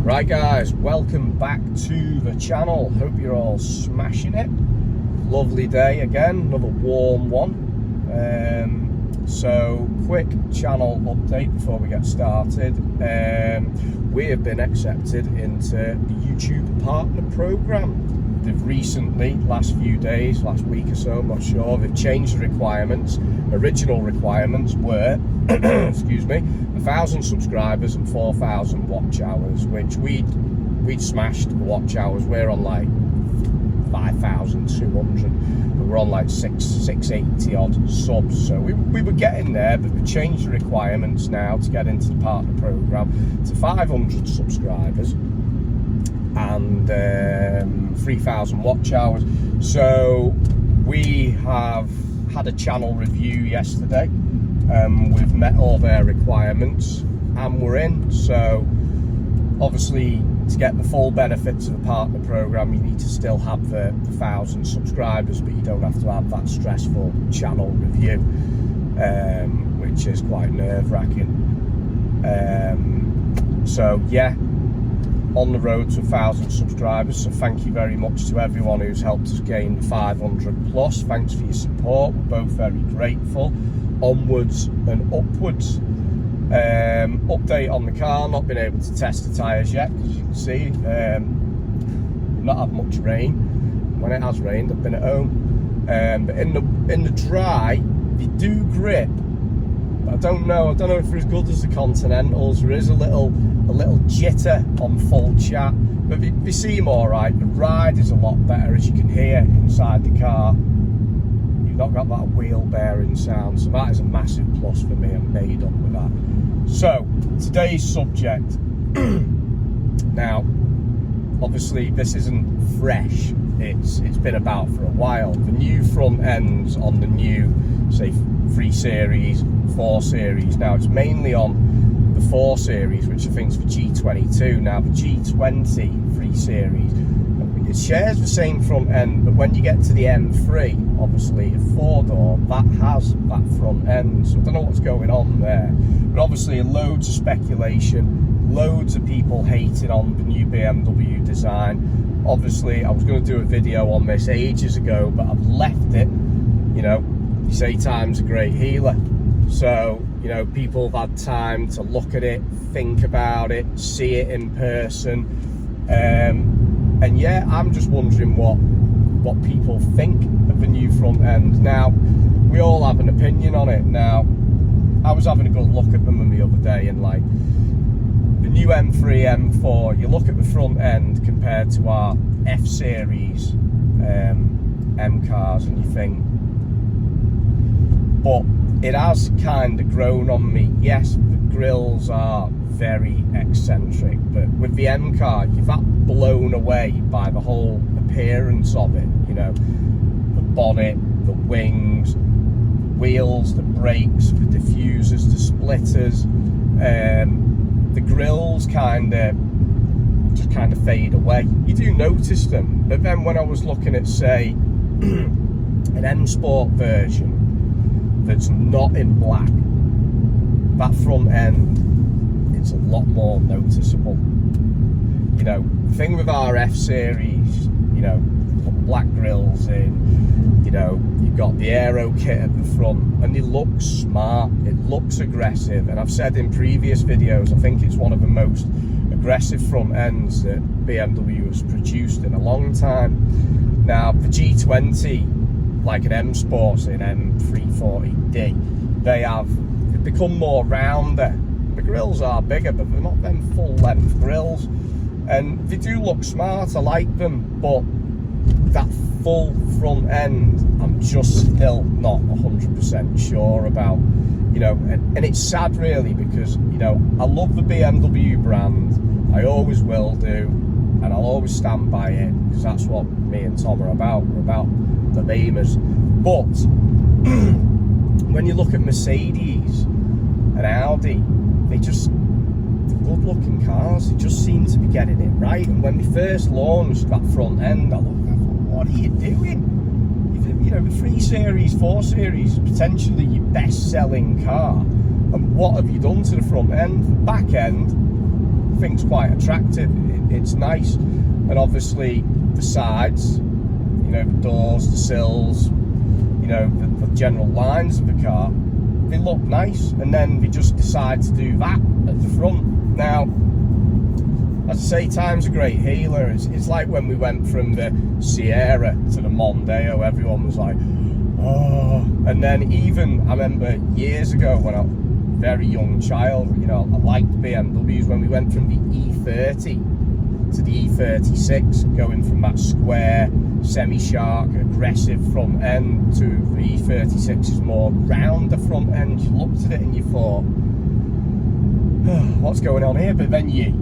Right guys, welcome back to the channel. Hope you're all smashing it. Lovely day again, another warm one. So quick channel update before we get started. We have been accepted into the YouTube Partner Program. They've recently, last few days, last week or so, I'm not sure, they've changed the requirements. Original requirements were, excuse me, 1,000 subscribers and 4,000 watch hours, which we'd smashed the watch hours. We're on like 5,200, but we're on like 680 odd subs, so we were getting there, but we changed the requirements now to get into the partner program to 500 subscribers and 3,000 watch hours. So we have had a channel review yesterday. We've met all their requirements and we're in. So obviously, to get the full benefits of the partner program, you need to still have the 1,000 subscribers, but you don't have to have that stressful channel review, which is quite nerve-wracking. So yeah, on the road to 1,000 subscribers. So thank you very much to everyone who's helped us gain 500 plus. Thanks for your support. We're both very grateful. Onwards and upwards. Update on the car, not been able to test the tyres yet, because you can see we've not had much rain. When it has rained, I've been at home, but in the dry they do grip. I don't know if they're as good as the Continentals. There is a little jitter on full chat, but they seem all right. The ride is a lot better, as you can hear inside the car. You've not got that wheel bearing sound, so that is a massive plus for me. I'm made up with that. So today's subject. Now, obviously, this isn't fresh. It's been about for a while. The new front ends on the new, say, 3 Series, 4 Series. Now it's mainly on the 4 Series, which I think is for G22. Now the G20 3 Series, it shares the same front end, but when you get to the M3, obviously a 4-door, that has that front end. So I don't know what's going on there, but obviously loads of speculation, loads of people hating on the new BMW design. Obviously I was going to do a video on this ages ago, but I've left it. You know, you say time's a great healer, so you know, people have had time to look at it, think about it, see it in person, and yeah, I'm just wondering what people think of the new front end. Now, we all have an opinion on it. Now, I was having a good look at them the other day, and like the new M3, M4, you look at the front end compared to our F Series M cars, and you think, but it has kind of grown on me. Yes, the grills are very eccentric, but with the M car, you've that blown away by the whole appearance of it. You know, the bonnet, the wings, wheels, the brakes, the diffusers, the splitters, the grills kind of fade away. You do notice them, but then when I was looking at, say, an M Sport version that's not in black, that front end, it's a lot more noticeable. You know, the thing with RF Series, you know, put the black grills in, you know, you've got the aero kit at the front, and it looks smart, it looks aggressive, and I've said in previous videos, I think it's one of the most aggressive front ends that BMW has produced in a long time. Now, the G20, like an M Sports in M340D, they've become more rounder. The grills are bigger, but they're not them full length grills, and they do look smart. I like them, but that full front end, I'm just still not 100% sure about. You know, and it's sad really, because you know, I love the BMW brand, I always will do, and I'll always stand by it, because that's what me and Tom are about. We're about the Beamers. But when you look at Mercedes and Audi, they're good looking cars. They just seem to be getting it right. And when they first launched that front end, I thought, what are you doing? You know, the 3 Series, 4 Series is potentially your best selling car, and what have you done to the front end? The back end, think's quite attractive. It's nice, and obviously the sides, you know, the doors, the sills, you know, the general lines of the car, they look nice. And then they just decide to do that at the front. Now, as I say, time's a great healer. It's like when we went from the Sierra to the Mondeo, everyone was like, oh. And then even, I remember years ago when I was a very young child, you know, I liked BMWs. When we went from the E30 to the E36, going from that square, semi-shark, aggressive front end to the E36 is more round the front end. You looked at it and you thought, oh, what's going on here? But then it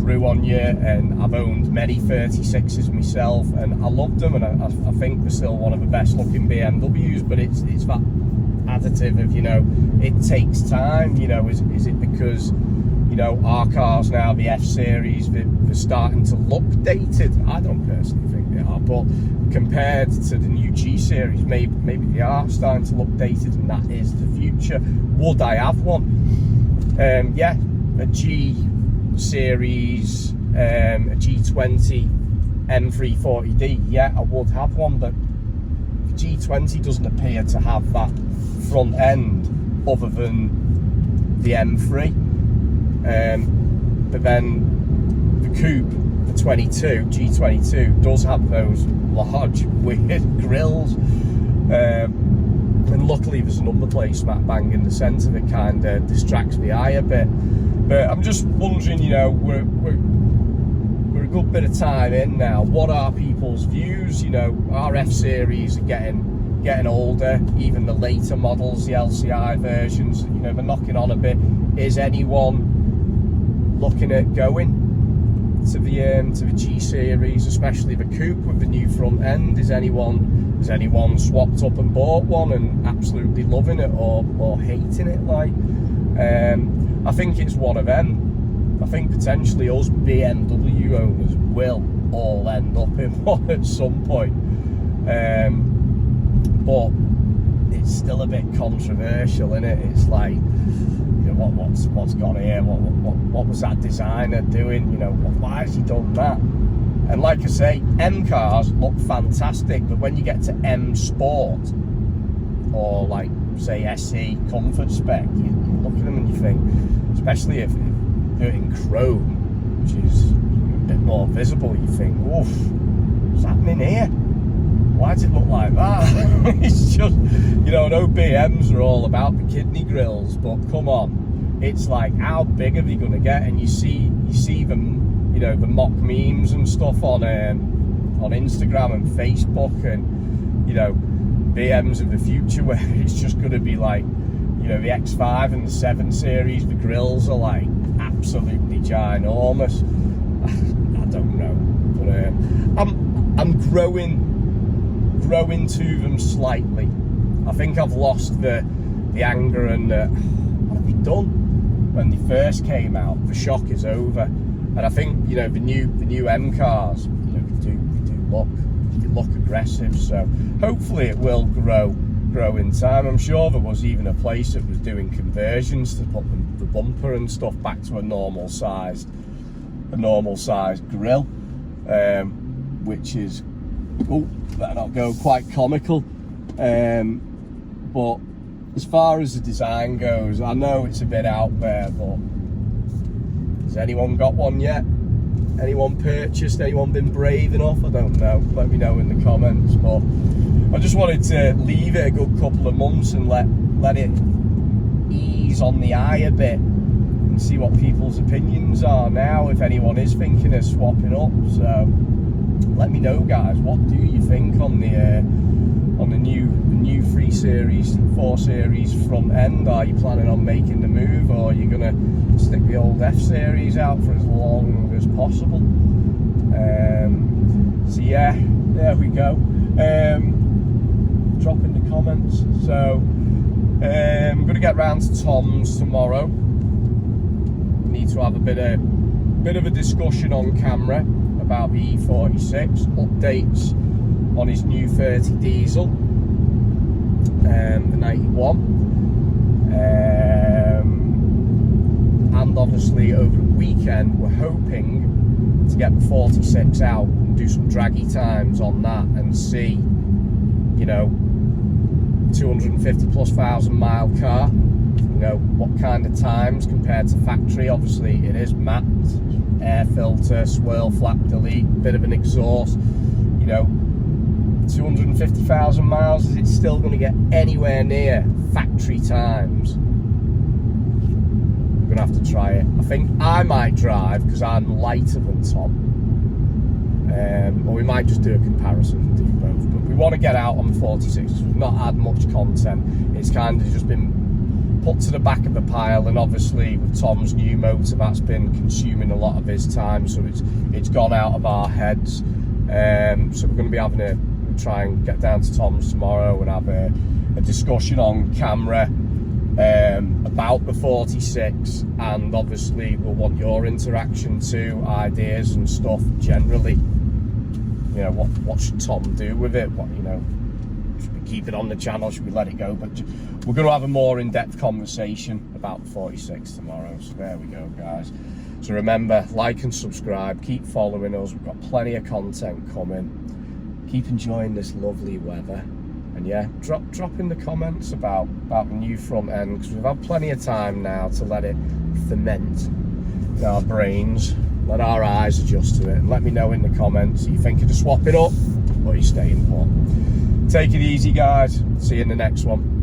grew on you, and I've owned many 36s myself, and I loved them, and I think they're still one of the best looking BMWs. But it's that additive of, you know, it takes time. You know, is it because, you know, our cars now, the F Series, they're starting to look dated? I don't personally think they are, but compared to the new G Series, maybe they are starting to look dated, and that is the future. Would I have one? Yeah, a G Series, a G20 M340D, yeah, I would have one, but the G20 doesn't appear to have that front end other than the M3. But then the coupe, the G22 does have those large weird grills, and luckily there's a number plate smack bang in the centre that kind of distracts the eye a bit. But I'm just wondering, you know, we're a good bit of time in now. What are people's views? You know, RF Series are getting older. Even the later models, the LCI versions, you know, they're knocking on a bit. Is anyone looking at going to the G Series, especially the coupe with the new front end? Has anyone swapped up and bought one and absolutely loving it or hating it? Like, I think it's one of them. I think potentially us BMW owners will all end up in one at some point, but it's still a bit controversial, isn't it? It's like, you know, what's gone here? What was that designer doing? You know, why has he done that? And like I say, M cars look fantastic, but when you get to M Sport or like say SE Comfort Spec, you look at them and you think, especially if they're in chrome, which is a bit more visible, you think, oof, what's happening here? Why does it look like that? It's just, you know, I know BMs are all about the kidney grills, but come on, it's like, how big are they going to get? And you see them, you know, the mock memes and stuff on Instagram and Facebook, and, you know, BMs of the future where it's just going to be like, you know, the X5 and the 7 Series, the grills are like absolutely ginormous. I don't know, but I'm growing to them slightly. I think I've lost the anger and what have they done when they first came out? The shock is over, and I think, you know, the new M cars, you know, they do look aggressive. So hopefully it will grow in time. I'm sure there was even a place that was doing conversions to put the bumper and stuff back to a normal sized grill, which is, oh, better not go, quite comical. But as far as the design goes, I know it's a bit out there, but has anyone got one yet? Anyone purchased? Anyone been brave enough? I don't know. Let me know in the comments. But I just wanted to leave it a good couple of months and let it ease on the eye a bit and see what people's opinions are now, if anyone is thinking of swapping up. So let me know, guys, what do you think on the new 3 Series, 4 Series front end? Are you planning on making the move, or are you gonna stick the old F Series out for as long as possible? So yeah, there we go. Drop in the comments. So I'm gonna get round to Tom's tomorrow. Need to have a bit of a discussion on camera about the E46, updates on his new 30 diesel, the 91, and obviously over weekend we're hoping to get the 46 out and do some draggy times on that and see, you know, 250 plus thousand mile car, you know, what kind of times compared to factory. Obviously it is mapped, air filter, swirl, flap delete, bit of an exhaust, you know, 250,000 miles, is it still going to get anywhere near factory times? We're going to have to try it. I think I might drive because I'm lighter than Tom, or we might just do a comparison and do both, but we want to get out on the 46. We've not had much content. It's kind of just been put to the back of the pile, and obviously with Tom's new motor, that's been consuming a lot of his time, so it's gone out of our heads. So we're going to be having a try and get down to Tom's tomorrow and have a discussion on camera about the 46, and obviously we'll want your interaction too, ideas and stuff generally. You know, what should Tom do with it? What, you know, should we keep it on the channel, should we let it go? But we're going to have a more in-depth conversation about the 46 tomorrow. So there we go, guys. So remember, like and subscribe, keep following us. We've got plenty of content coming. Keep enjoying this lovely weather, and yeah, drop in the comments about the new front end, because we've had plenty of time now to let it ferment in our brains, let our eyes adjust to it, and let me know in the comments, are you thinking of swapping up or are you staying put? Take it easy, guys. See you in the next one.